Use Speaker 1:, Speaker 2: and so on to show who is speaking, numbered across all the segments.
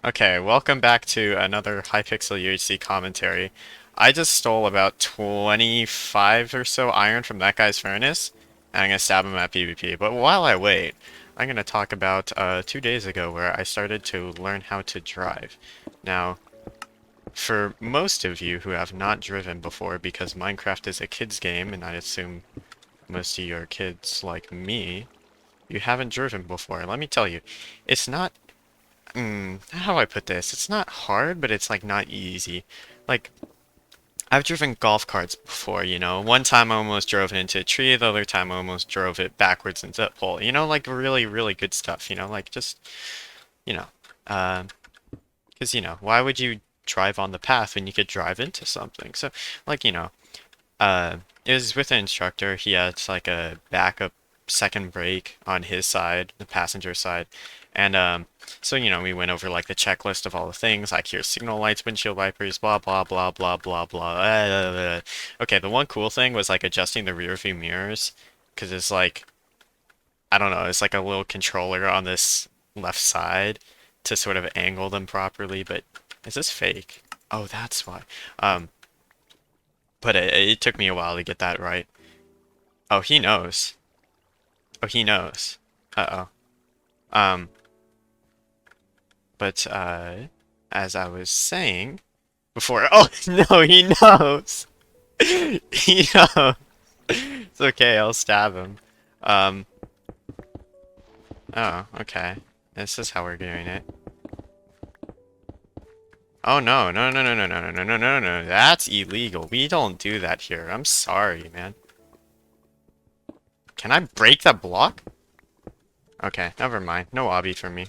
Speaker 1: Okay, welcome back to another hypixel UHC commentary. I just stole about 25 or so iron from that guy's furnace, and I'm gonna stab him at PvP. But while I wait, I'm gonna talk about 2 days ago where I started to learn how to drive. Now, for most of you who have not driven before, because Minecraft is a kid's game, and I assume most of you are kids like me, you haven't driven before. Let me tell you, it's not how do I put this? It's not hard, but it's like not easy. Like, I've driven golf carts before, you know. One time I almost drove it into a tree, the other time I almost drove it backwards into a pole. You know, like really, really good stuff, you know, like just, you know, uh, because, why would you drive on the path when you could drive into something? So, like, it was with an instructor. He had like a backup second brake on his side, the passenger side. And so we went over like the checklist of all the things, like here's signal lights, windshield wipers, blah blah blah blah blah blah. Okay, the one cool thing was like adjusting the rear view mirrors, because it's like I don't know, it's like a little controller on this left side to sort of angle them properly. But is this fake? Oh, that's why. Um, but it took me a while to get that right. Oh, he knows. Oh, he knows. Uh-oh. Um, but as I was saying before, oh no, he knows. He knows. It's okay, I'll stab him. Um, oh, okay. This is how we're doing it. Oh no, no, no, no, no, no, no, no, no, no, no. That's illegal. We don't do that here. I'm sorry, man. Can I break that block? Okay, never mind. No obby for me.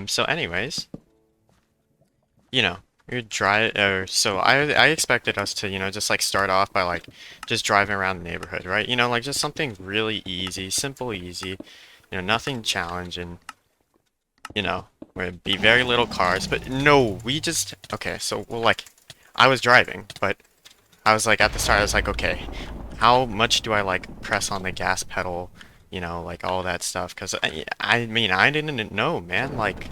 Speaker 1: So anyways, you know, you're so I expected us to, just like start off by like just driving around the neighborhood, right? You know, like just something really easy, simple, easy, nothing challenging, where it'd be very little cars, but no, okay, so well like I was driving, but I was like at the start I was like, okay, how much do I like press on the gas pedal, like all that stuff, because I mean, I didn't know, man, like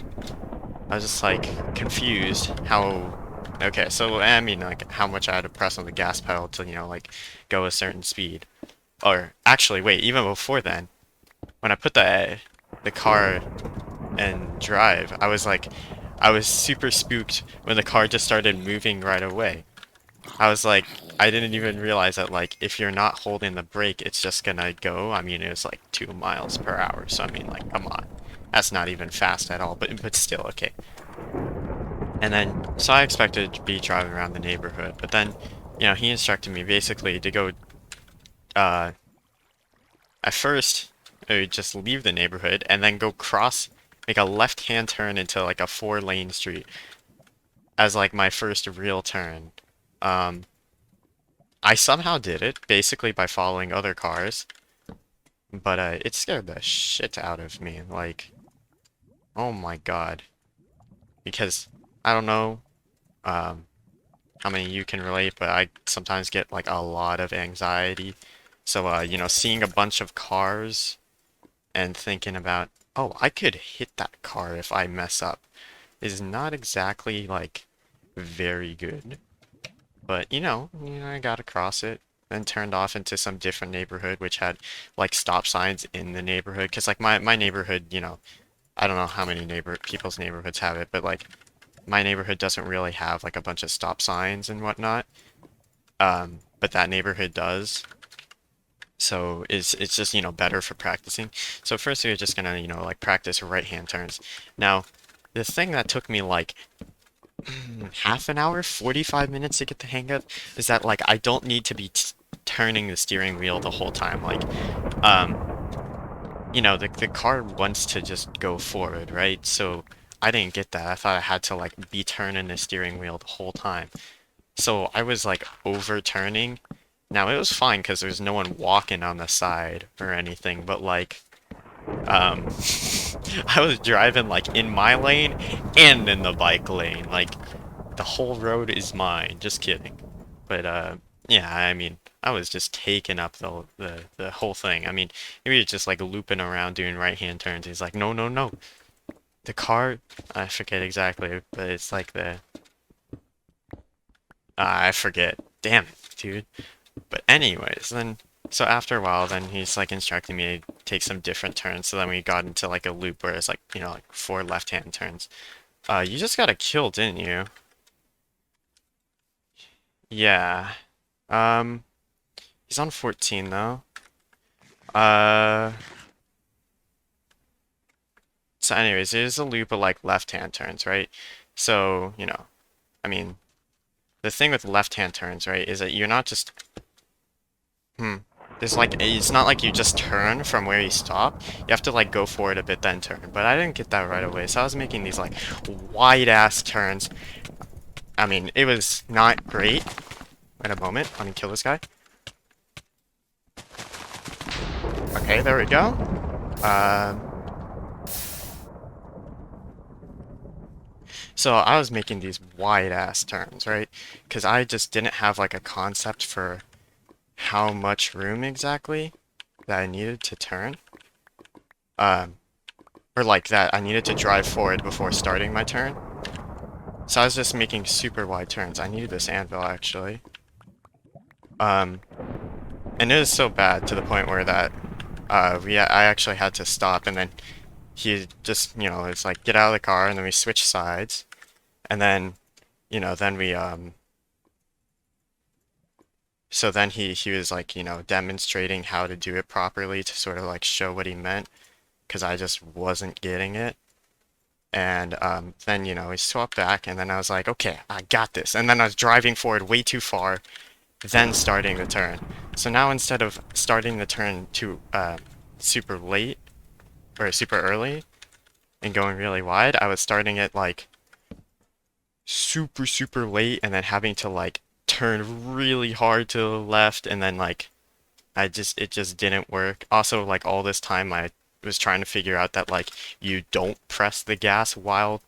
Speaker 1: I was just like confused how. Okay, so I mean, like how much I had to press on the gas pedal to, like go a certain speed. Or actually, wait, even before then, when I put the car and drive, I was super spooked when the car just started moving right away. I was like, I didn't even realize that like if you're not holding the brake, it's just gonna go. I mean, it was like 2 miles per hour, so I mean, like, come on, that's not even fast at all. But still, okay. And then, so I expected to be driving around the neighborhood, but then, he instructed me basically to go, uh, at first, just leave the neighborhood and then go make a left-hand turn into like a 4-lane street as like my first real turn. Um, I somehow did it, basically by following other cars, but, it scared the shit out of me, like, oh my god. Because, I don't know, um, how many of you can relate, but I sometimes get like a lot of anxiety. So, seeing a bunch of cars and thinking about, oh, I could hit that car if I mess up is not exactly like very good. But, I got across it, then turned off into some different neighborhood which had like stop signs in the neighborhood. Because like my neighborhood, I don't know how many people's neighborhoods have it, but like my neighborhood doesn't really have like a bunch of stop signs and whatnot. But that neighborhood does. So it's just, better for practicing. So first you're just gonna, like practice right-hand turns. Now, the thing that took me like half an hour, 45 minutes to get the hang of is that like I don't need to be turning the steering wheel the whole time. Like, um, the car wants to just go forward, right? So I didn't get that. I thought I had to like be turning the steering wheel the whole time. So I was like overturning. Now it was fine because there's no one walking on the side or anything, but like um I was driving like in my lane and in the bike lane. Like the whole road is mine. Just kidding. But yeah, I mean, I was just taking up the whole thing. I mean, he was just like looping around doing right-hand turns. He's like, no, no, no. The car, I forget exactly, but it's like I forget. Damn it, dude. But anyways, then, so after a while, then he's like instructing me to take some different turns. So then we got into like a loop where it's like, like four left-hand turns. You just got a kill, didn't you? Yeah. Um, he's on 14 though. Uh, so anyways, there's a loop of like left-hand turns, right? So, I mean, the thing with left-hand turns, right, is that you're not just, hmm, there's like, it's not like you just turn from where you stop. You have to like go forward a bit, then turn. But I didn't get that right away, so I was making these like wide-ass turns. I mean, it was not great. Wait a moment, let me kill this guy. Okay, there we go. Um, So I was making these wide ass turns, right? Because I just didn't have like a concept for how much room exactly that I needed to turn. Um, or like that I needed to drive forward before starting my turn. So I was just making super wide turns. I needed this anvil actually. Um, and it was so bad to the point where that I actually had to stop and then he just, it's like get out of the car and then we switch sides and then, then we so then he was like, demonstrating how to do it properly to sort of like show what he meant, because I just wasn't getting it. And then, we swapped back, and then I was like, okay, I got this. And then I was driving forward way too far, then starting the turn. So now instead of starting the turn too super late or super early and going really wide, I was starting it like super, super late and then having to like turn really hard to the left and then like it just didn't work. Also, like all this time I was trying to figure out that like you don't press the gas while,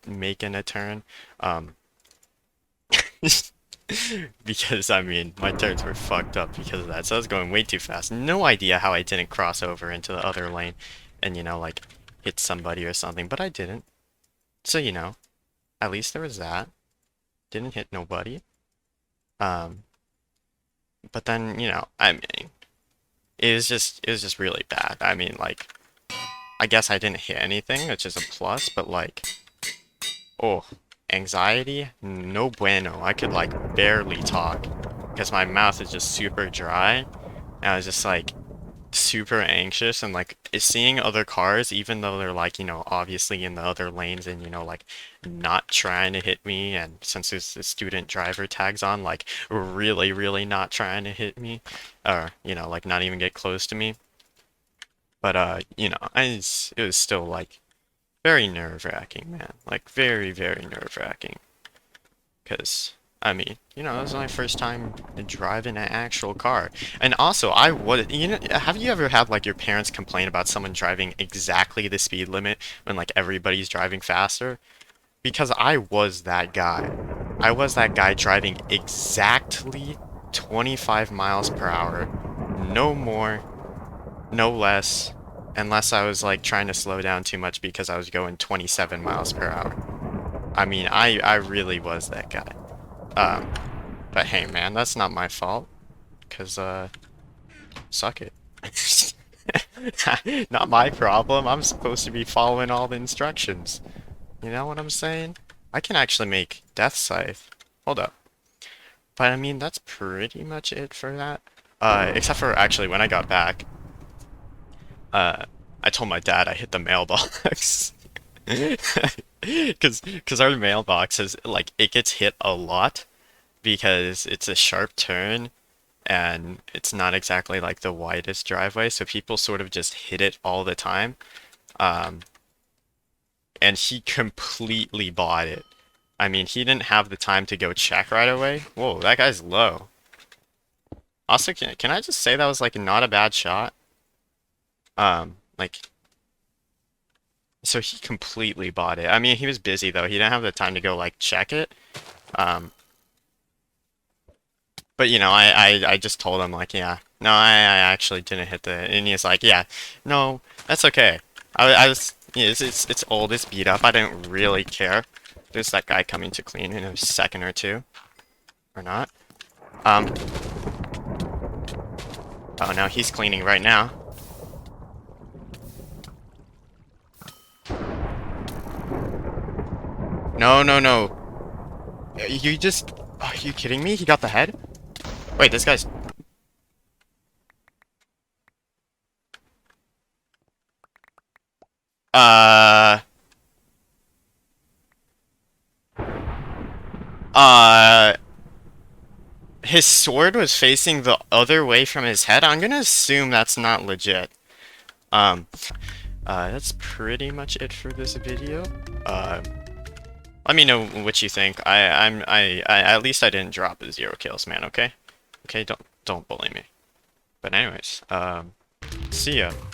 Speaker 1: making a turn. Um, because I mean, my turns were fucked up because of that. So I was going way too fast. No idea how I didn't cross over into the other lane and, like hit somebody or something, but I didn't. So, at least there was that. Didn't hit nobody. Um, but then, I mean, it was just really bad. I mean, like, I guess I didn't hit anything, which is a plus, but like, oh, anxiety? No bueno. I could like barely talk because my mouth is just super dry. And I was just like super anxious and like seeing other cars, even though they're like, obviously in the other lanes and, like not trying to hit me. And since there's the student driver tags on, like really, really not trying to hit me or, like not even get close to me. But it was still like very nerve-wracking, man. Like very, very nerve-wracking. Cause I mean, it was my first time driving an actual car. And also, I would, have you ever had like your parents complain about someone driving exactly the speed limit when like everybody's driving faster? Because I was that guy. I was that guy driving exactly 25 miles per hour, no more, no less, unless I was like trying to slow down too much because I was going 27 miles per hour. I mean, I really was that guy. Um, but hey, man, that's not my fault. 'Cause, suck it. Not my problem. I'm supposed to be following all the instructions. You know what I'm saying? I can actually make Death Scythe. Hold up. But I mean, that's pretty much it for that. Except for actually when I got back, uh, I told my dad I hit the mailbox. Cause our mailbox is like it gets hit a lot because it's a sharp turn and it's not exactly like the widest driveway, so people sort of just hit it all the time. Um, and he completely bought it. I mean, he didn't have the time to go check right away. Whoa, that guy's low. Also, can I just say that was like not a bad shot? Like, so he completely bought it. I mean, he was busy though. He didn't have the time to go like check it. Um, But you know, I just told him like, yeah, no, I actually didn't hit the, and he's like, yeah, no, that's okay. I was, yeah, it's old, it's beat up. I didn't really care. There's that guy coming to clean in a second or two, or not. Um, oh no, he's cleaning right now. No, no, no. You just, are you kidding me? He got the head? Wait, this guy's, uh, uh, his sword was facing the other way from his head. I'm gonna assume that's not legit. Um, that's pretty much it for this video. Uh, Let me know what you think. At least I didn't drop 0 kills, man. Okay, okay, don't bully me. But anyways, see ya.